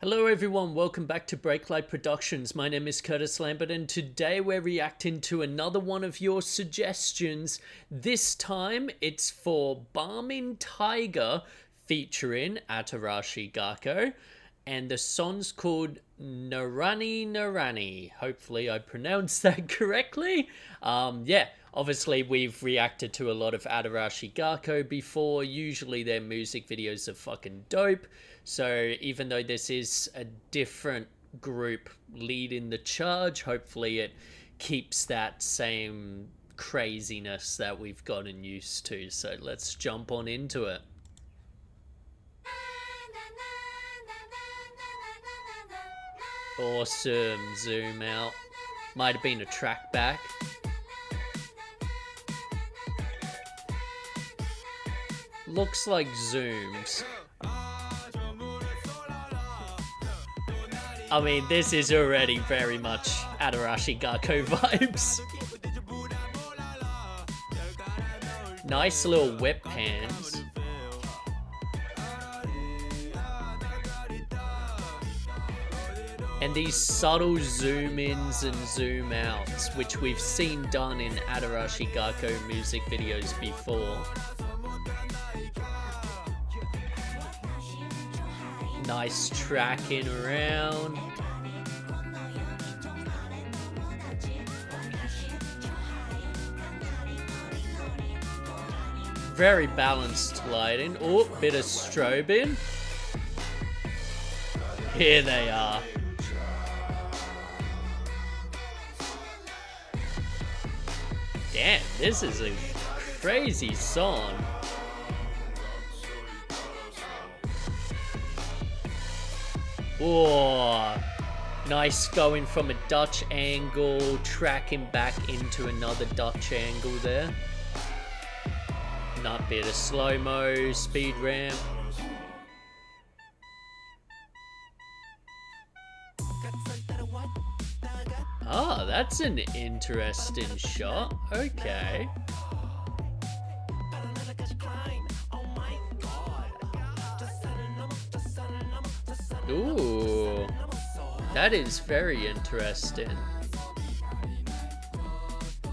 Hello everyone, welcome back to Breaklight Productions. My name is Curtis Lambert and today we're reacting to another one of your suggestions. This time it's for Balming Tiger featuring Atarashi Gakko and the song's called Narani Narani. Hopefully I pronounced that correctly. Obviously we've reacted to a lot of Atarashi Gakko before. Usually their music videos are fucking dope. So even though this is a different group leading the charge, hopefully it keeps that same craziness that we've gotten used to. So let's jump on into it. Awesome. Zoom out. Might have been a track back. Looks like zooms. I mean, this is already very much Atarashi Gakko vibes. Nice little whip hands. And these subtle zoom ins and zoom outs, which we've seen done in Atarashi Gakko music videos before. Nice tracking around. Very balanced lighting. Oh, bit of strobing. Here they are. Damn, this is a crazy song. Oh, nice going from a Dutch angle, tracking back into another Dutch angle there. Not bit of slow-mo, speed ramp. Oh, that's an interesting shot. Okay. Ooh, that is very interesting.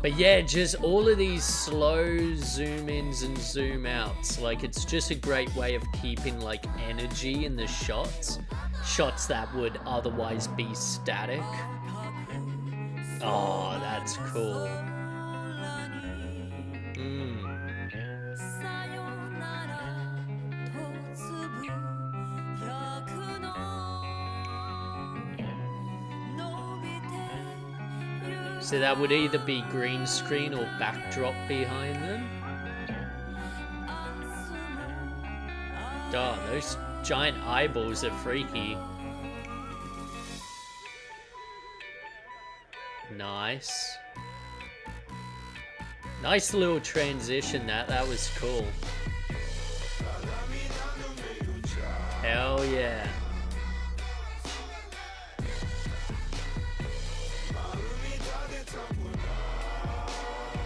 But yeah, just all of these slow zoom ins and zoom outs, like it's just a great way of keeping like energy in the shots. Shots that would otherwise be static. Oh, that's cool. So that would either be green screen or backdrop behind them. Oh, those giant eyeballs are freaky. Nice. Nice little transition, that was cool. Hell yeah.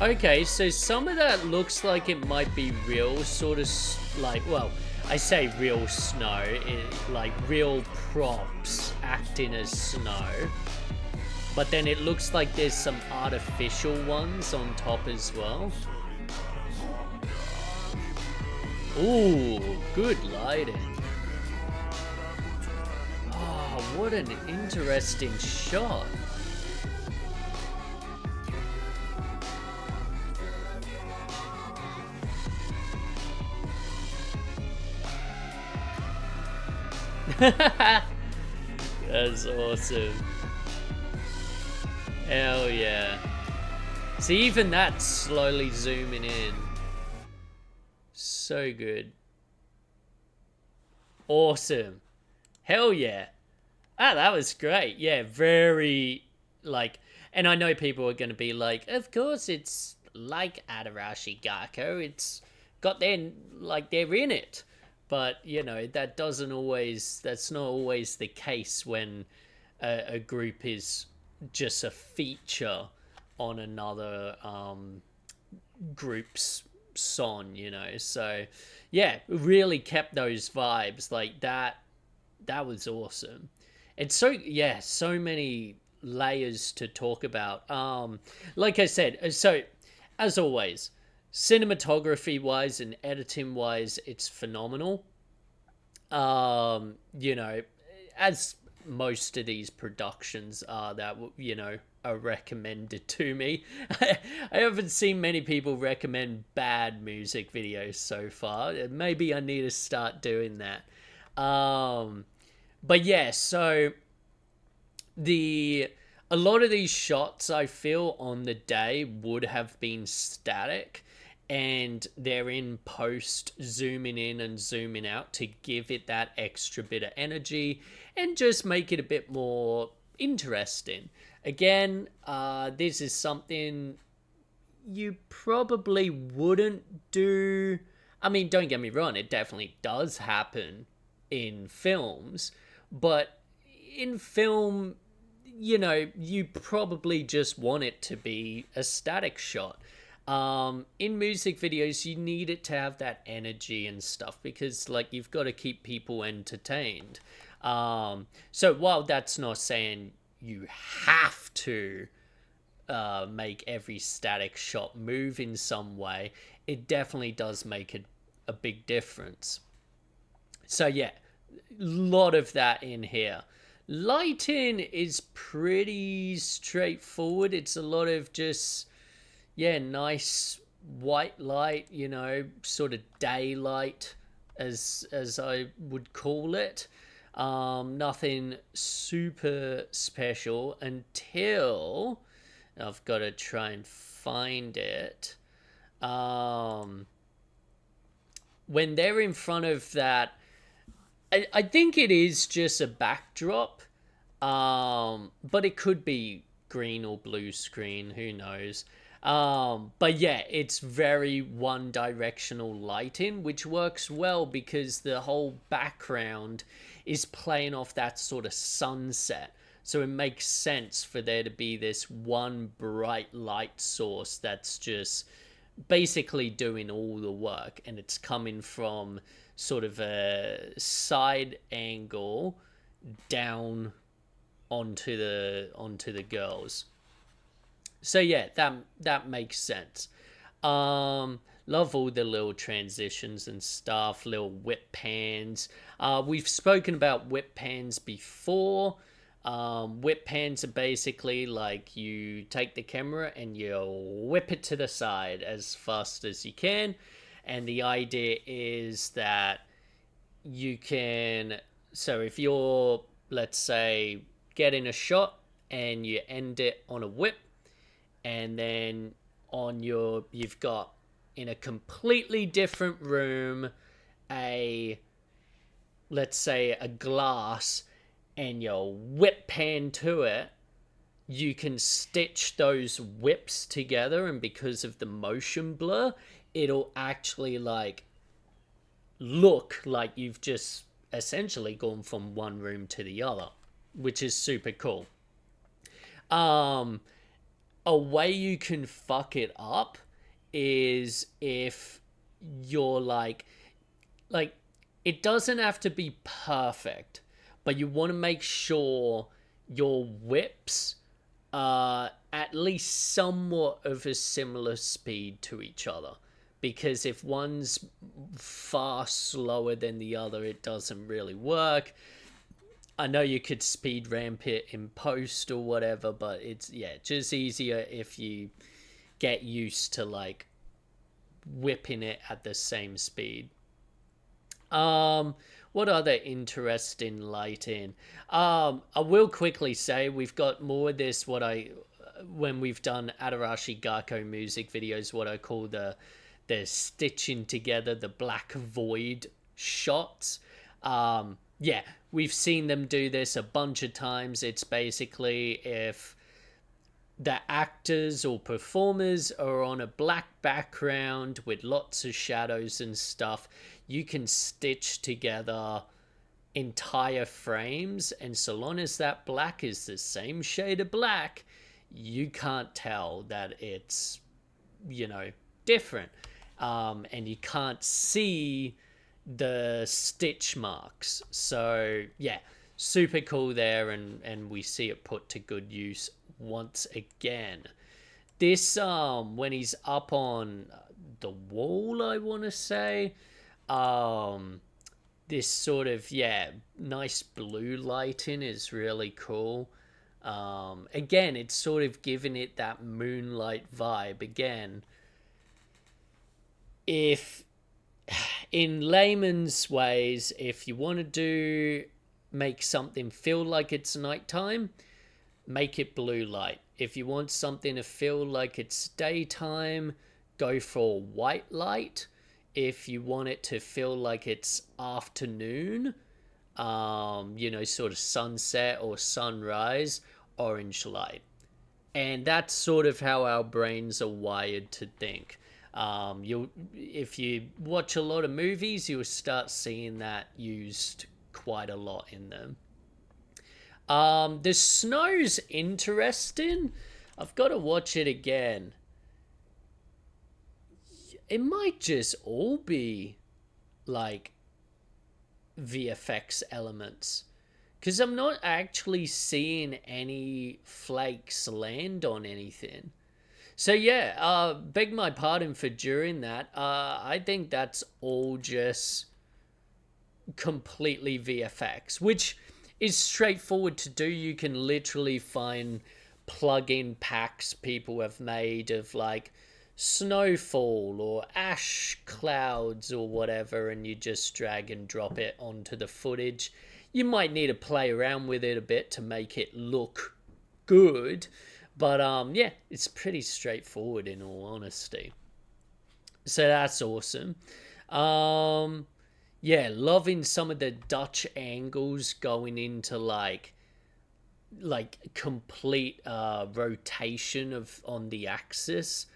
Okay, so some of that looks like it might be real, sort of like, well, I say real snow, like real props acting as snow. But then it looks like there's some artificial ones on top as well. Ooh, good lighting. Oh, what an interesting shot. That's awesome. Hell yeah. See, even that's slowly zooming in. So good. Awesome. Hell yeah. Ah, that was great. Yeah, very, like, and I know people are going to be like, of course it's like Atarashi Gakko. It's got their, like, they're in it. But, you know, that's not always the case when a group is just a feature on another group's song, you know. So, yeah, really kept those vibes. Like, that that was awesome. It's so, yeah, so many layers to talk about. Like I said, so as always, cinematography wise and editing wise, it's phenomenal. You know, as most of these productions are that, you know, are recommended to me. I haven't seen many people recommend bad music videos so far. Maybe I need to start doing that. But yeah, so the a lot of these shots I feel on the day would have been static, and they're in post zooming in and zooming out to give it that extra bit of energy and just make it a bit more interesting. Again, this is something you probably wouldn't do. I mean, don't get me wrong, it definitely does happen in films, but in film, you know, you probably just want it to be a static shot. In music videos, you need it to have that energy and stuff because, like, you've got to keep people entertained. So while that's not saying you have to make every static shot move in some way, it definitely does make a big difference. So yeah, lot of that in here. Lighting is pretty straightforward. It's a lot of just, yeah, nice white light, you know, sort of daylight as I would call it. Nothing super special until I've got to try and find it. Um, when they're in front of that, I think it is just a backdrop, but it could be green or blue screen, who knows. But yeah, it's very one directional lighting, which works well because the whole background is playing off that sort of sunset. So it makes sense for there to be this one bright light source that's just basically doing all the work, and it's coming from sort of a side angle down onto the girls. So yeah, that makes sense. Love all the little transitions and stuff, little whip pans. We've spoken about whip pans before. Whip pans are basically like you take the camera and you whip it to the side as fast as you can. And the idea is that you can, so if you're, let's say, getting a shot and you end it on a whip, and then you've got in a completely different room a, let's say, a glass, and you whip pan to it, you can stitch those whips together, and because of the motion blur, it'll actually like look like you've just essentially gone from one room to the other, which is super cool. Um, a way you can fuck it up is if you're like it doesn't have to be perfect, but you want to make sure your whips are at least somewhat of a similar speed to each other. Because if one's far slower than the other, it doesn't really work. I know you could speed ramp it in post or whatever, but it's, yeah, just easier if you get used to like whipping it at the same speed. What other interesting lighting? I will quickly say we've got more of this. When we've done Adarashi Gakko music videos, what I call the stitching together the black void shots. Yeah, we've seen them do this a bunch of times. It's basically if the actors or performers are on a black background with lots of shadows and stuff, you can stitch together entire frames, and so long as that black is the same shade of black, you can't tell that it's, you know, different. And you can't see, the stitch marks. So yeah, super cool there, and we see it put to good use once again. This when he's up on the wall, I want to say, um this sort of, yeah, nice blue lighting is really cool. Again, it's sort of giving it that moonlight vibe. Again, if in layman's ways, if you want to make something feel like it's nighttime, make it blue light. If you want something to feel like it's daytime, go for white light. If you want it to feel like it's afternoon, sort of sunset or sunrise, orange light. And that's sort of how our brains are wired to think. If you watch a lot of movies, you'll start seeing that used quite a lot in them. The snow's interesting. I've got to watch it again. It might just all be like VFX elements, because I'm not actually seeing any flakes land on anything. So yeah, beg my pardon for during that. I think that's all just completely VFX, which is straightforward to do. You can literally find plug-in packs people have made of like snowfall or ash clouds or whatever, and you just drag and drop it onto the footage. You might need to play around with it a bit to make it look good, but yeah, it's pretty straightforward in all honesty. So that's awesome. Yeah, loving some of the Dutch angles going into like complete rotation of on the axis,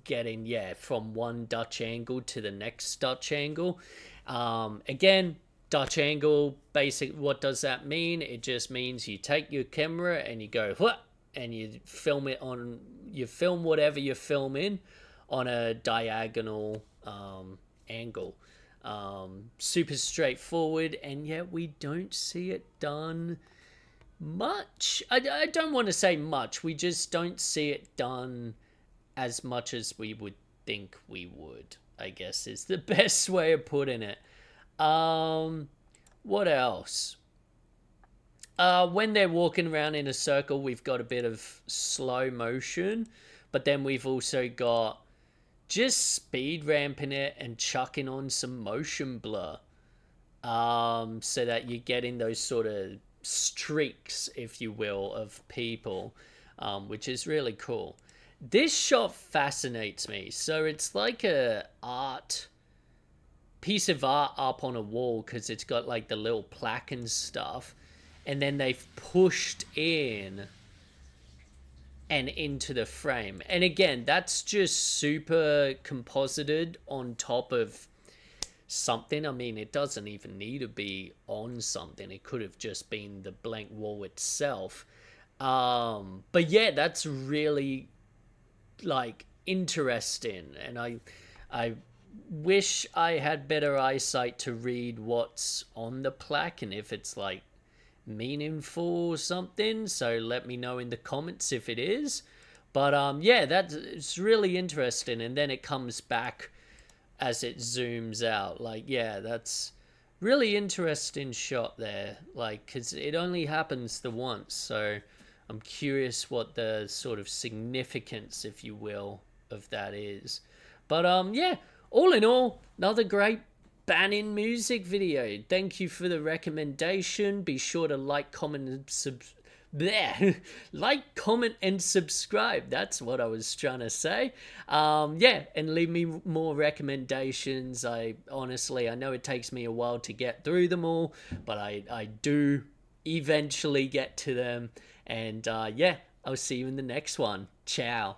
getting, yeah, from one Dutch angle to the next Dutch angle. Again, Dutch angle, basic, what does that mean? It just means you take your camera and you go what, and you film whatever you're filming on a diagonal angle. Super straightforward, and yet we don't see it done much. I don't want to say much, we just don't see it done as much as we would think we would, I guess is the best way of putting it. What else? When they're walking around in a circle, we've got a bit of slow motion, but then we've also got just speed ramping it and chucking on some motion blur, so that you're getting those sort of streaks, if you will, of people, which is really cool. This shot fascinates me. So it's like a piece of art up on a wall, because it's got like the little plaque and stuff, and then they've pushed in and into the frame. And again, that's just super composited on top of something. I mean, it doesn't even need to be on something. It could have just been the blank wall itself. But yeah, that's really like interesting, and I wish I had better eyesight to read what's on the plaque and if it's like meaningful or something. So let me know in the comments if it is. But yeah, it's really interesting, and then it comes back as it zooms out. Like, yeah, that's really interesting shot there, like, because it only happens the once. So I'm curious what the sort of significance, if you will, of that is. But yeah, all in all, another great banning music video. Thank you for the recommendation. Be sure to like, comment, and like, comment, and subscribe. That's what I was trying to say. Yeah, and leave me more recommendations. I know it takes me a while to get through them all, but I do eventually get to them. And yeah, I'll see you in the next one. Ciao.